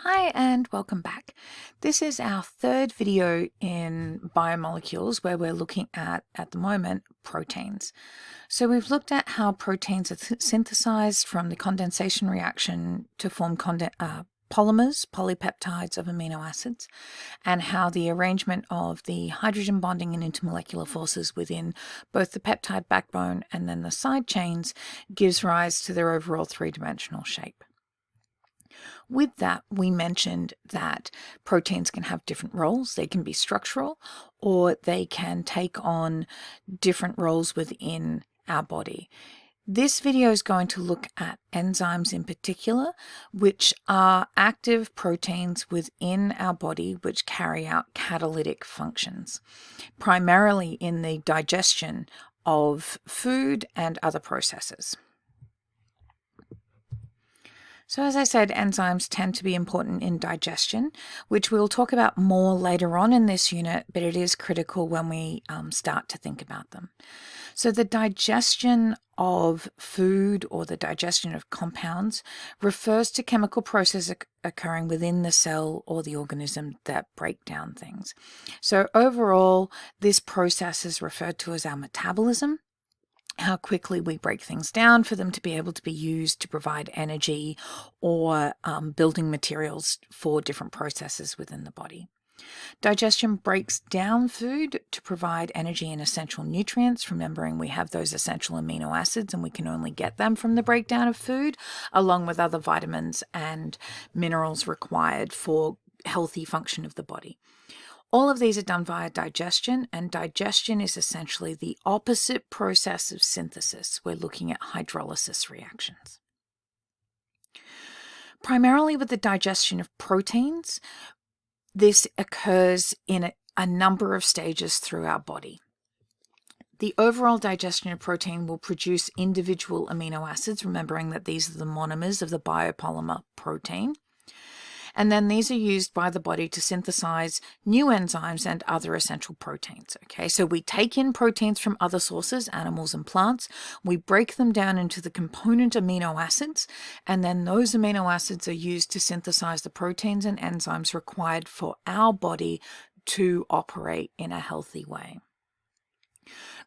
Hi and welcome back. This is our third video in biomolecules where we're looking at the moment, proteins. So we've looked at how proteins are synthesized from the condensation reaction to form polymers, polypeptides of amino acids, and how the arrangement of the hydrogen bonding and intermolecular forces within both the peptide backbone and then the side chains gives rise to their overall three-dimensional shape. With that, we mentioned that proteins can have different roles. They can be structural, or they can take on different roles within our body. This video is going to look at enzymes in particular, which are active proteins within our body which carry out catalytic functions, primarily in the digestion of food and other processes. So as I said, enzymes tend to be important in digestion, which we'll talk about more later on in this unit, but it is critical when we start to think about them. So the digestion of food or the digestion of compounds refers to chemical processes occurring within the cell or the organism that break down things. So overall, this process is referred to as our metabolism. How quickly we break things down for them to be able to be used to provide energy or building materials for different processes within the body. Digestion breaks down food to provide energy and essential nutrients, remembering we have those essential amino acids and we can only get them from the breakdown of food, along with other vitamins and minerals required for healthy function of the body. All of these are done via digestion, and digestion is essentially the opposite process of synthesis. We're looking at hydrolysis reactions. Primarily with the digestion of proteins, this occurs in a number of stages through our body. The overall digestion of protein will produce individual amino acids, remembering that these are the monomers of the biopolymer protein. And then these are used by the body to synthesize new enzymes and other essential proteins. Okay, so we take in proteins from other sources, animals and plants, we break them down into the component amino acids, and then those amino acids are used to synthesize the proteins and enzymes required for our body to operate in a healthy way.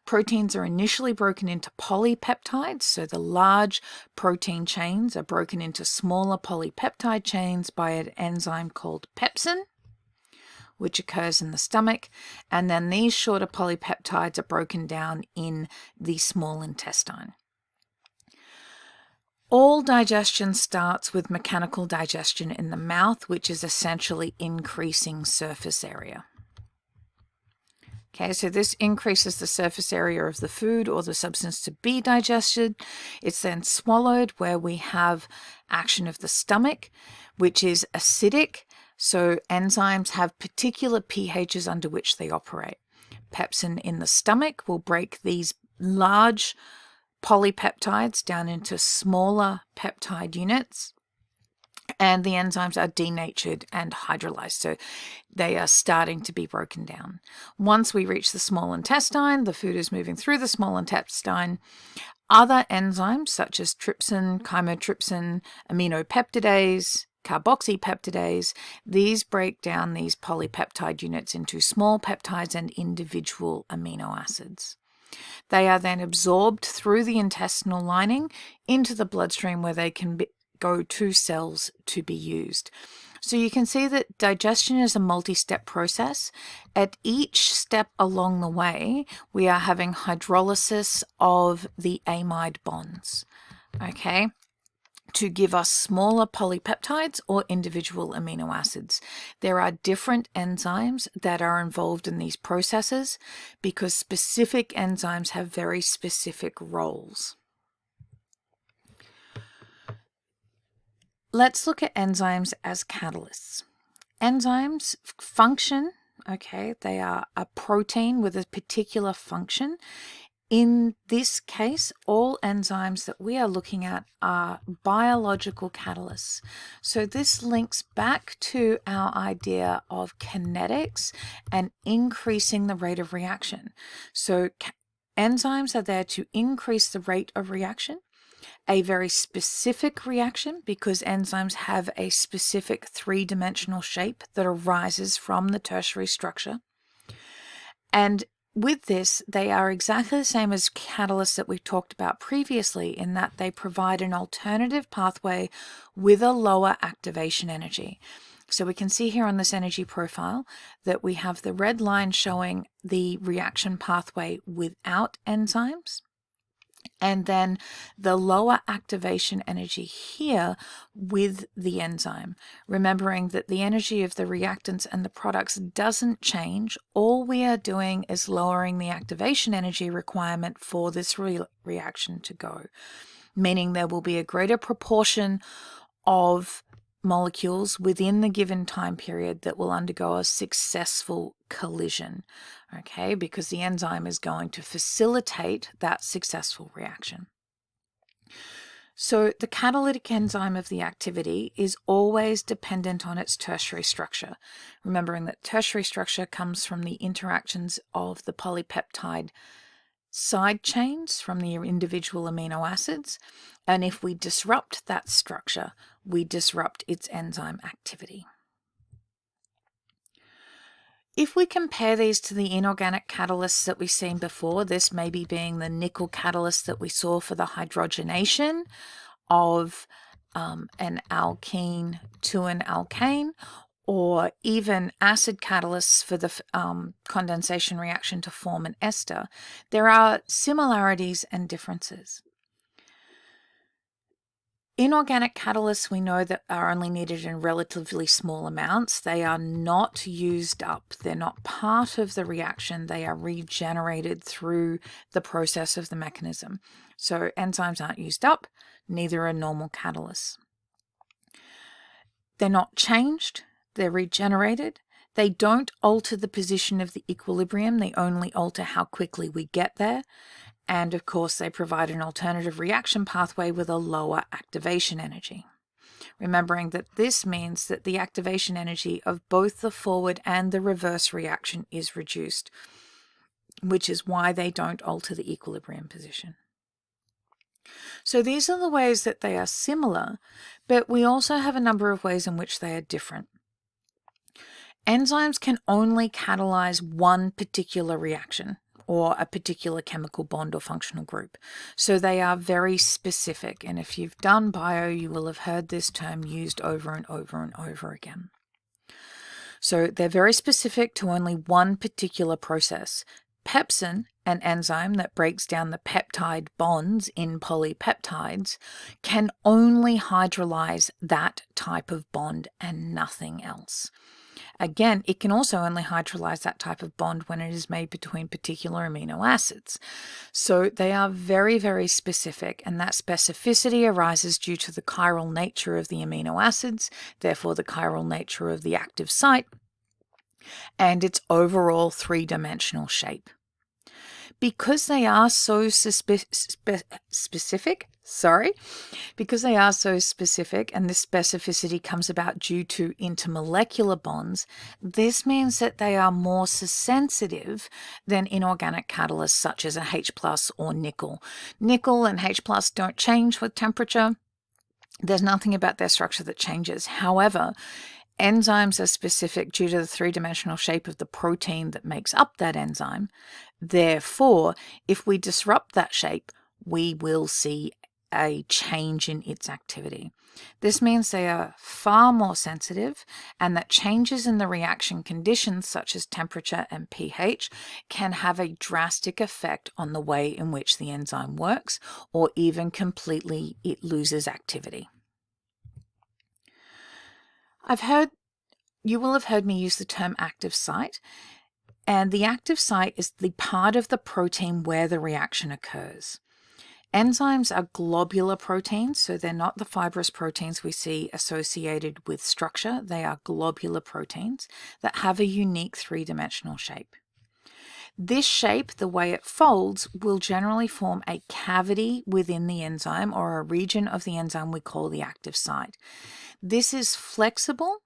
Proteins are initially broken into polypeptides, so the large protein chains are broken into smaller polypeptide chains by an enzyme called pepsin, which occurs in the stomach, and then these shorter polypeptides are broken down in the small intestine. All digestion starts with mechanical digestion in the mouth, which is essentially increasing surface area. Okay, so this increases the surface area of the food or the substance to be digested. It's then swallowed, where we have action of the stomach, which is acidic. So enzymes have particular pHs under which they operate. Pepsin in the stomach will break these large polypeptides down into smaller peptide units, and the enzymes are denatured and hydrolyzed, so they are starting to be broken down. Once we reach the small intestine, the food is moving through the small intestine. Other enzymes such as trypsin, chymotrypsin, aminopeptidase, carboxypeptidase, these break down these polypeptide units into small peptides and individual amino acids. They are then absorbed through the intestinal lining into the bloodstream, where they can go to cells to be used. So you can see that digestion is a multi-step process. At each step along the way, we are having hydrolysis of the amide bonds, okay, to give us smaller polypeptides or individual amino acids. There are different enzymes that are involved in these processes because specific enzymes have very specific roles. Let's look at enzymes as catalysts. Enzymes function, okay, they are a protein with a particular function. In this case, all enzymes that we are looking at are biological catalysts. So this links back to our idea of kinetics and increasing the rate of reaction. So enzymes are there to increase the rate of reaction, a very specific reaction because enzymes have a specific three-dimensional shape that arises from the tertiary structure. And with this, they are exactly the same as catalysts that we've talked about previously in that they provide an alternative pathway with a lower activation energy. So we can see here on this energy profile that we have the red line showing the reaction pathway without enzymes, and then the lower activation energy here with the enzyme. Remembering that the energy of the reactants and the products doesn't change. All we are doing is lowering the activation energy requirement for this reaction to go, meaning there will be a greater proportion of molecules within the given time period that will undergo a successful collision, okay, because the enzyme is going to facilitate that successful reaction. So the catalytic enzyme of the activity is always dependent on its tertiary structure, remembering that tertiary structure comes from the interactions of the polypeptide side chains from the individual amino acids, and if we disrupt that structure, we disrupt its enzyme activity. If we compare these to the inorganic catalysts that we've seen before, this maybe being the nickel catalyst that we saw for the hydrogenation of an alkene to an alkane, or even acid catalysts for the condensation reaction to form an ester, there are similarities and differences. Inorganic catalysts we know that are only needed in relatively small amounts. They are not used up. They're not part of the reaction. They are regenerated through the process of the mechanism. So enzymes aren't used up, neither are normal catalysts. They're not changed. They're regenerated. They don't alter the position of the equilibrium. They only alter how quickly we get there. And of course, they provide an alternative reaction pathway with a lower activation energy. Remembering that this means that the activation energy of both the forward and the reverse reaction is reduced, which is why they don't alter the equilibrium position. So these are the ways that they are similar, but we also have a number of ways in which they are different. Enzymes can only catalyze one particular reaction or a particular chemical bond or functional group. So they are very specific. And if you've done bio, you will have heard this term used over and over and over again. So they're very specific to only one particular process. Pepsin, an enzyme that breaks down the peptide bonds in polypeptides, can only hydrolyze that type of bond and nothing else. Again, it can also only hydrolyze that type of bond when it is made between particular amino acids. So they are very, very specific, and that specificity arises due to the chiral nature of the amino acids, therefore the chiral nature of the active site, and its overall three-dimensional shape. Because they are so specific, and this specificity comes about due to intermolecular bonds, this means that they are more sensitive than inorganic catalysts such as a H+ or nickel. Nickel and H+ don't change with temperature. There's nothing about their structure that changes. However, enzymes are specific due to the three-dimensional shape of the protein that makes up that enzyme. Therefore, if we disrupt that shape, we will see a change in its activity. This means they are far more sensitive, and that changes in the reaction conditions such as temperature and pH can have a drastic effect on the way in which the enzyme works, or even completely it loses activity. You will have heard me use the term active site, and the active site is the part of the protein where the reaction occurs. Enzymes are globular proteins, so they're not the fibrous proteins we see associated with structure. They are globular proteins that have a unique three-dimensional shape. This shape, the way it folds, will generally form a cavity within the enzyme or a region of the enzyme we call the active site. This is flexible,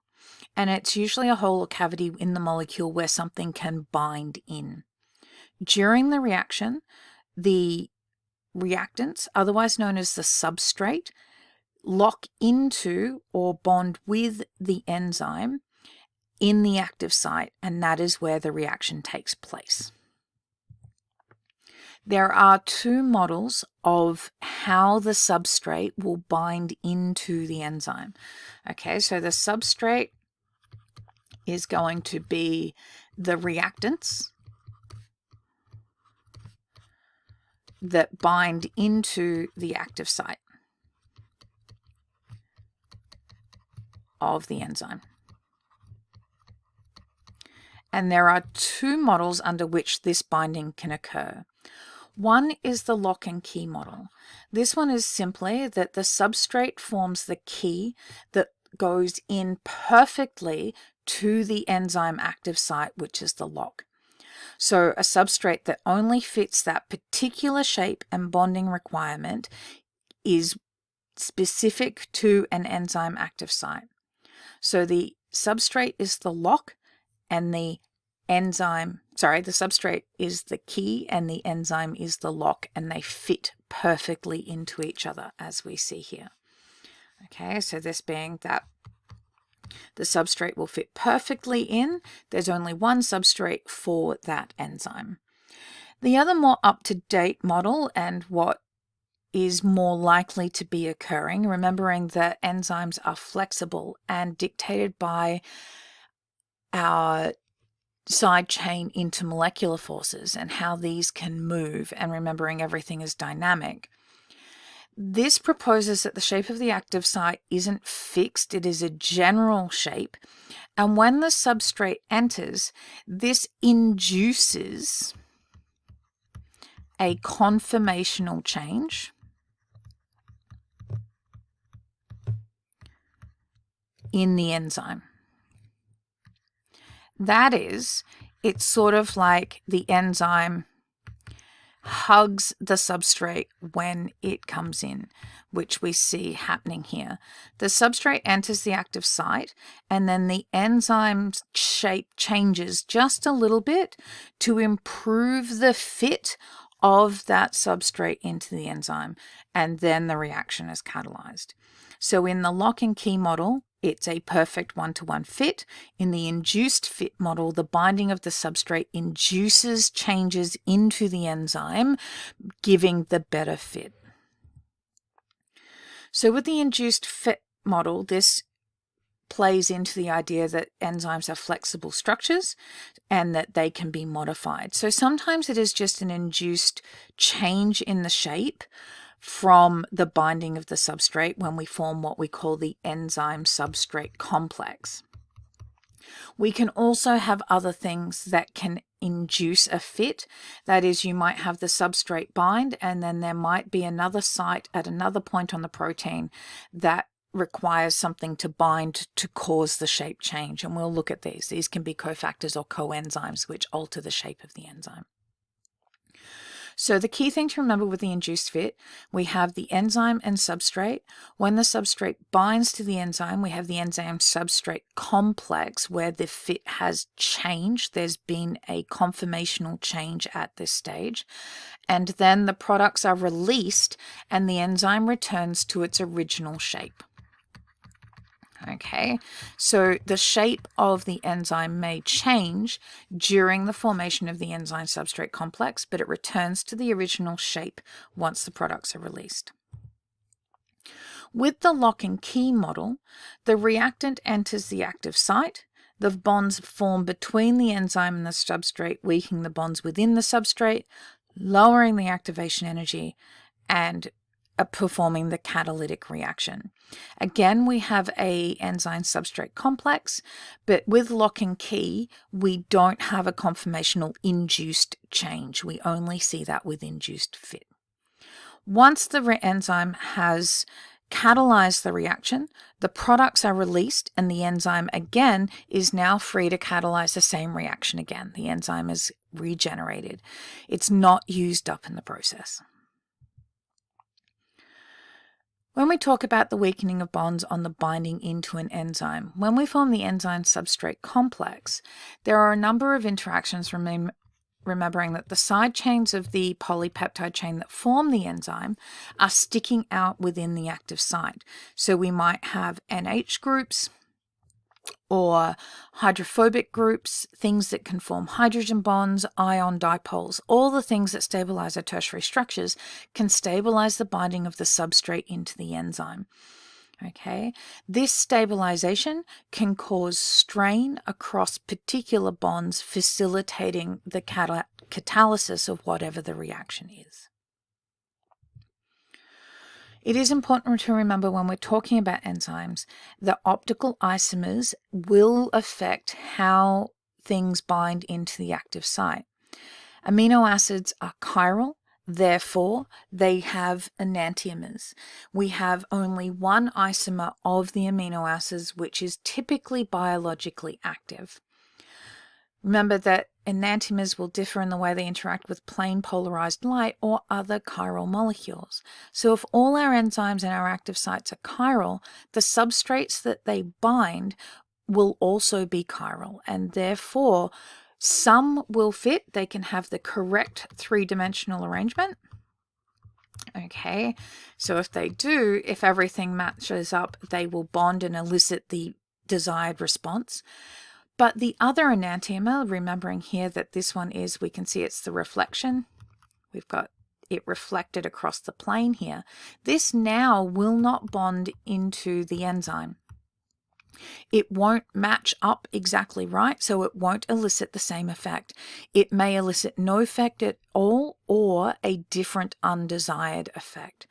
and it's usually a hole or cavity in the molecule where something can bind in. During the reaction, the reactants, otherwise known as the substrate, lock into or bond with the enzyme in the active site, and that is where the reaction takes place. There are two models of how the substrate will bind into the enzyme. Okay, so the substrate is going to be the reactants that bind into the active site of the enzyme. And there are two models under which this binding can occur. One is the lock and key model. This one is simply that the substrate forms the key that goes in perfectly to the enzyme active site, which is the lock. So a substrate that only fits that particular shape and bonding requirement is specific to an enzyme active site. So the substrate is the lock and the substrate is the key and the enzyme is the lock, and they fit perfectly into each other as we see here. Okay, so this being that the substrate will fit perfectly in. There's only one substrate for that enzyme. The other more up-to-date model, and what is more likely to be occurring, remembering that enzymes are flexible and dictated by our side chain intermolecular forces and how these can move, and remembering everything is dynamic. This proposes that the shape of the active site isn't fixed, it is a general shape, and when the substrate enters, this induces a conformational change in the enzyme. That is, it's sort of like the enzyme hugs the substrate when it comes in, which we see happening here. The substrate enters the active site, and then the enzyme's shape changes just a little bit to improve the fit of that substrate into the enzyme, and then the reaction is catalyzed. So in the lock and key model, it's a perfect one-to-one fit. In the induced fit model, the binding of the substrate induces changes into the enzyme, giving the better fit. So with the induced fit model, this plays into the idea that enzymes are flexible structures and that they can be modified. So sometimes it is just an induced change in the shape from the binding of the substrate when we form what we call the enzyme substrate complex. We can also have other things that can induce a fit. That is, you might have the substrate bind, and then there might be another site at another point on the protein that requires something to bind to cause the shape change. And we'll look at these. These can be cofactors or coenzymes, which alter the shape of the enzyme. So the key thing to remember with the induced fit, we have the enzyme and substrate. When the substrate binds to the enzyme, we have the enzyme substrate complex where the fit has changed. There's been a conformational change at this stage. And then the products are released and the enzyme returns to its original shape. Okay, so the shape of the enzyme may change during the formation of the enzyme substrate complex, but it returns to the original shape once the products are released. With the lock and key model, the reactant enters the active site. The bonds form between the enzyme and the substrate, weakening the bonds within the substrate, lowering the activation energy, and performing the catalytic reaction. Again, we have a enzyme substrate complex, but with lock and key, we don't have a conformational induced change. We only see that with induced fit. Once the enzyme has catalyzed the reaction, the products are released, and the enzyme again is now free to catalyze the same reaction again. The enzyme is regenerated. It's not used up in the process. When we talk about the weakening of bonds on the binding into an enzyme, when we form the enzyme substrate complex, there are a number of interactions remembering that the side chains of the polypeptide chain that form the enzyme are sticking out within the active site. So we might have NH groups or hydrophobic groups, things that can form hydrogen bonds, ion dipoles. All the things that stabilize our tertiary structures can stabilize the binding of the substrate into the enzyme. Okay, this stabilization can cause strain across particular bonds, facilitating the catalysis of whatever the reaction is. It is important to remember when we're talking about enzymes, the optical isomers will affect how things bind into the active site. Amino acids are chiral. Therefore, they have enantiomers. We have only one isomer of the amino acids, which is typically biologically active. Remember that enantiomers will differ in the way they interact with plain polarized light or other chiral molecules. So if all our enzymes and our active sites are chiral, the substrates that they bind will also be chiral, and therefore some will fit. They can have the correct three-dimensional arrangement. Okay, so if they do, if everything matches up, they will bond and elicit the desired response. But the other enantiomer, remembering here that this one is, we can see it's the reflection. We've got it reflected across the plane here. This now will not bond into the enzyme. It won't match up exactly right, so it won't elicit the same effect. It may elicit no effect at all or a different undesired effect.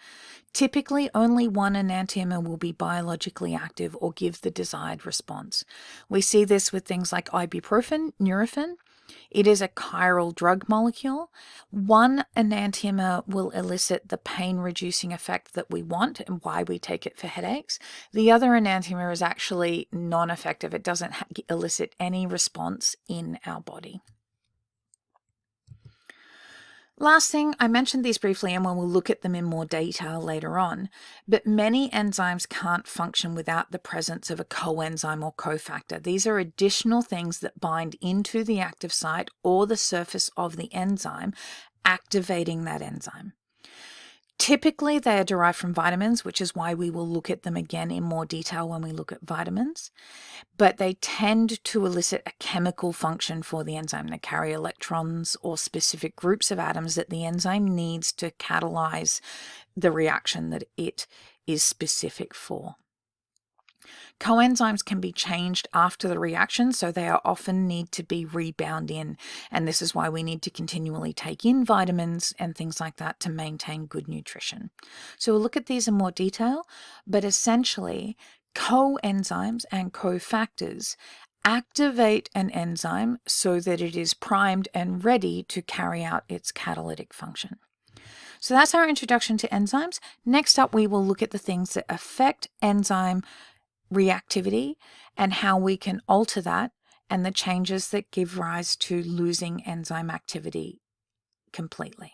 Typically, only one enantiomer will be biologically active or give the desired response. We see this with things like ibuprofen, Nurofen. It is a chiral drug molecule. One enantiomer will elicit the pain-reducing effect that we want and why we take it for headaches. The other enantiomer is actually non-effective. It doesn't elicit any response in our body. Last thing, I mentioned these briefly and we'll look at them in more detail later on, but many enzymes can't function without the presence of a coenzyme or cofactor. These are additional things that bind into the active site or the surface of the enzyme, activating that enzyme. Typically, they are derived from vitamins, which is why we will look at them again in more detail when we look at vitamins. But they tend to elicit a chemical function for the enzyme. They carry electrons or specific groups of atoms that the enzyme needs to catalyze the reaction that it is specific for. Coenzymes can be changed after the reaction, so they are often need to be rebound in, and this is why we need to continually take in vitamins and things like that to maintain good nutrition. So we'll look at these in more detail, but essentially coenzymes and cofactors activate an enzyme so that it is primed and ready to carry out its catalytic function. So that's our introduction to enzymes. Next up, we will look at the things that affect enzyme reactivity and how we can alter that and the changes that give rise to losing enzyme activity completely.